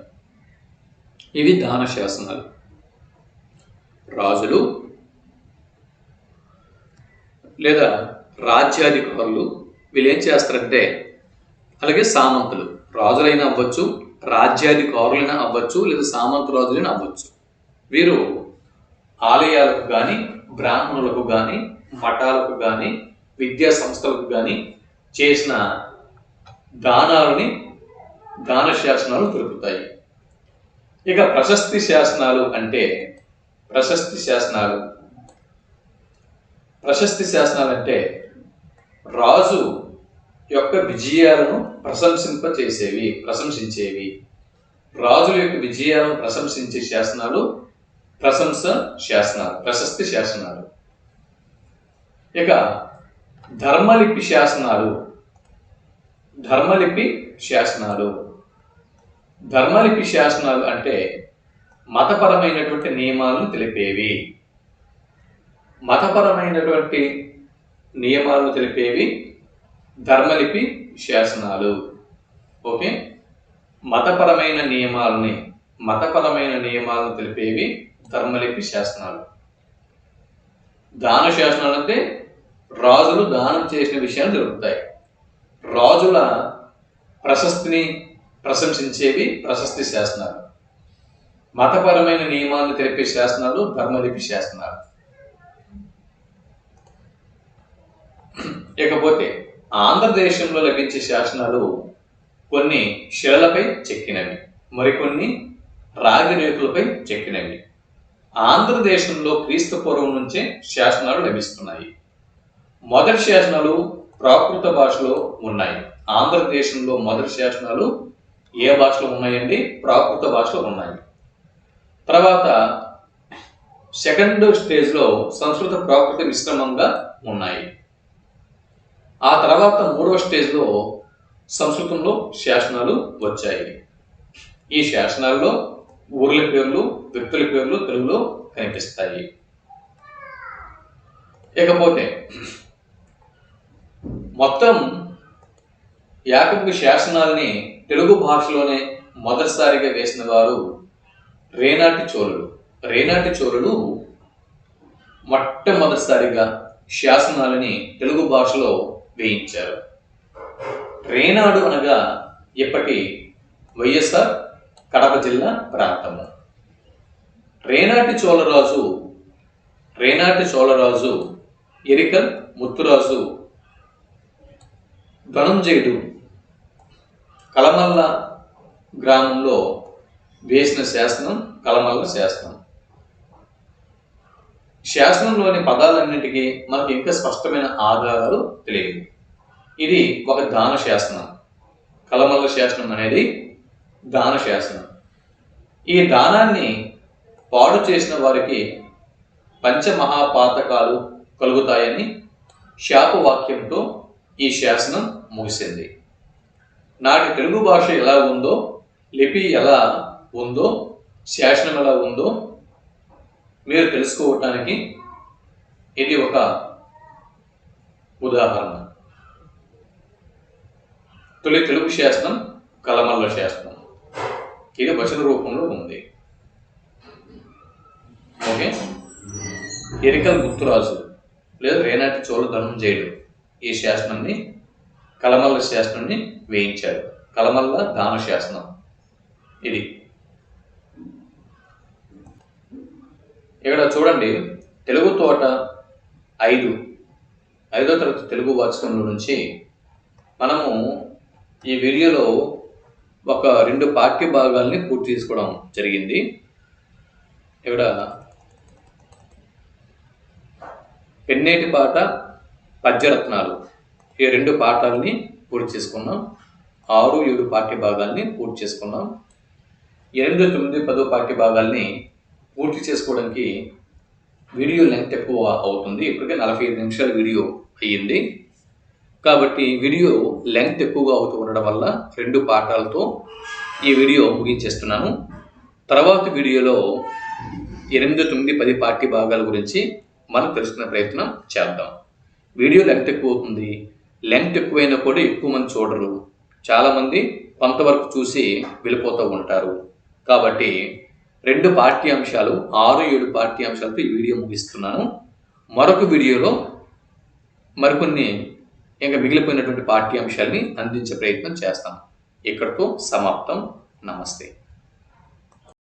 ఇవి దాన శాసనాలు. రాజులు లేదా రాజ్యాధికారులు వీళ్ళు ఏం చేస్తారంటే, అలాగే సామంతులు, రాజులైనా అవ్వచ్చు, రాజ్యాధికారులైనా అవ్వచ్చు, లేదా సామంత రాజులైనా అవ్వచ్చు. వీరు ఆలయాలకు కానీ, బ్రాహ్మణులకు కానీ, మఠాలకు కానీ, విద్యా సంస్థలకు కానీ చేసిన దానాలని దాన శాసనాలు తెలుపుతాయి. ఇక ప్రశస్తి శాసనాలు అంటే, ప్రశస్తి శాసనాలు అంటే రాజు యొక్క విజయాలను ప్రశంసించేవి. రాజుల యొక్క విజయాలను ప్రశంసించే శాసనాలు ప్రశస్తి శాసనాలు. ఇక ధర్మలిపి శాసనాలు అంటే మతపరమైనటువంటి నియమాలను తెలిపేవి. ధర్మలిపి శాసనాలు. ఓకే, మతపరమైన నియమాలను తెలిపేవి ధర్మలిపి శాసనాలు. దాన శాసనాలు అంటే రాజులు దానం చేసిన విషయాలు తెలుపుతాయి. రాజుల ప్రశస్తిని ప్రశంసించేవి ప్రశస్తి శాసనాలు. మతపరమైన నియమాలను తెలిపే శాసనాలు ధర్మలిపి శాసనాలు. ఇకపోతే ఆంధ్రదేశంలో లభించే శాసనాలు కొన్ని శిలలపై చెక్కినవి, మరికొన్ని రాగి రేకులపై చెక్కినవి. ఆంధ్రదేశంలో క్రీస్తు పూర్వం నుంచే శాసనాలు లభిస్తున్నాయి. మొదటి శాసనాలు ప్రాకృత భాషలో ఉన్నాయి. ఆంధ్రదేశంలో మొదటి శాసనాలు ఏ భాషలో ఉన్నాయండి? ప్రాకృత భాషలో ఉన్నాయి. తర్వాత సెకండ్ స్టేజ్లో సంస్కృత ప్రాకృత మిశ్రమంగా ఉన్నాయి. ఆ తర్వాత 3వ స్టేజ్లో సంస్కృతంలో శాసనాలు వచ్చాయి. ఈ శాసనాల్లో ఊర్ల పేర్లు, వ్యక్తుల పేర్లు తెలుగులో కనిపిస్తాయి. ఇకపోతే మొత్తం 50 శాసనాలని తెలుగు భాషలోనే మొదటిసారిగా వేసిన వారు రేనాటి చోళులు మొట్టమొదటిసారిగా శాసనాలని తెలుగు భాషలో వేయించారు. రేనాడు అనగా ఇప్పటి వైఎస్ఆర్ కడప జిల్లా ప్రాంతము. రేనాటి చోళరాజు ఎరికల్ ముత్తురాజు ధనుంజయుడు కలమల్ల గ్రామంలో వేసిన శాసనం కలమల్ల శాసనం. శాసనంలోని పదాలన్నింటికీ మనకు ఇంకా స్పష్టమైన ఆధారాలు తెలియదు. ఇది ఒక దాన శాసనం. కలమల్ల శాసనం అనేది దాన శాసనం. ఈ దానాన్ని పాడు చేసిన వారికి పంచమహాపాతకాలు కలుగుతాయని శాపవాక్యంతో ఈ శాసనం ముగిసింది. నాటి తెలుగు భాష ఎలా ఉందో, లిపి ఎలా ఉందో, శాసనం ఎలా ఉందో మీరు తెలుసుకోవటానికి ఇది ఒక ఉదాహరణ. తొలి తెలుగు శాసనం కలమల్ల శాసనం. ఇది వచన రూపంలో ఉంది. ఓకే, ఎరికల్ ముత్తురాజు లేదా రేనాటి చోళ ధనుంజయుడు ఈ శాసనాన్ని కలమల్ల శాసనాన్ని వేయించాడు. కలమల్ల దాన శాసనం ఇది. ఇక్కడ చూడండి, తెలుగు తోట 5వ తరగతి తెలుగు వాచకంలో నుంచి మనము ఈ వీడియోలో ఒక 2 పాఠ్య భాగాల్ని పూర్తి చేసుకోవడం జరిగింది. ఇక్కడ పెన్నేటిపాట పద్యరత్నాలు ఈ 2 పాఠాలని పూర్తి చేసుకున్నాం. 6, 7 పాఠ్య భాగాల్ని పూర్తి చేసుకున్నాం. 8, 9, 10 పాఠ్య భాగాల్ని పూర్తి చేసుకోవడానికి వీడియో లెంగ్త్ ఎక్కువ అవుతుంది. ఇప్పటికే 45 నిమిషాల వీడియో అయ్యింది. కాబట్టి వీడియో లెంగ్త్ ఎక్కువగా అవుతూ ఉండడం వల్ల 2 పాఠాలతో ఈ వీడియో ముగించేస్తున్నాను. తర్వాత వీడియోలో 8, 9, 10 పాఠ్య భాగాల గురించి మనం తెలుసుకునే ప్రయత్నం చేద్దాం. వీడియో లెంగ్త్ ఎక్కువ అవుతుంది. లెంగ్త్ ఎక్కువైనా కూడా ఎక్కువ మంది చూడరు. చాలామంది కొంతవరకు చూసి వెళ్ళిపోతూ ఉంటారు. కాబట్టి 2 పాఠ్యాంశాలు 6, 7 పాఠ్యాంశాలతో ఈ వీడియో ముగిస్తున్నాను. మరొక వీడియోలో మరికొన్ని ఇంకా మిగిలిపోయినటువంటి పాఠ్యాంశాలని అందించే ప్రయత్నం చేస్తాను. ఇక్కడితో సమాప్తం. నమస్తే.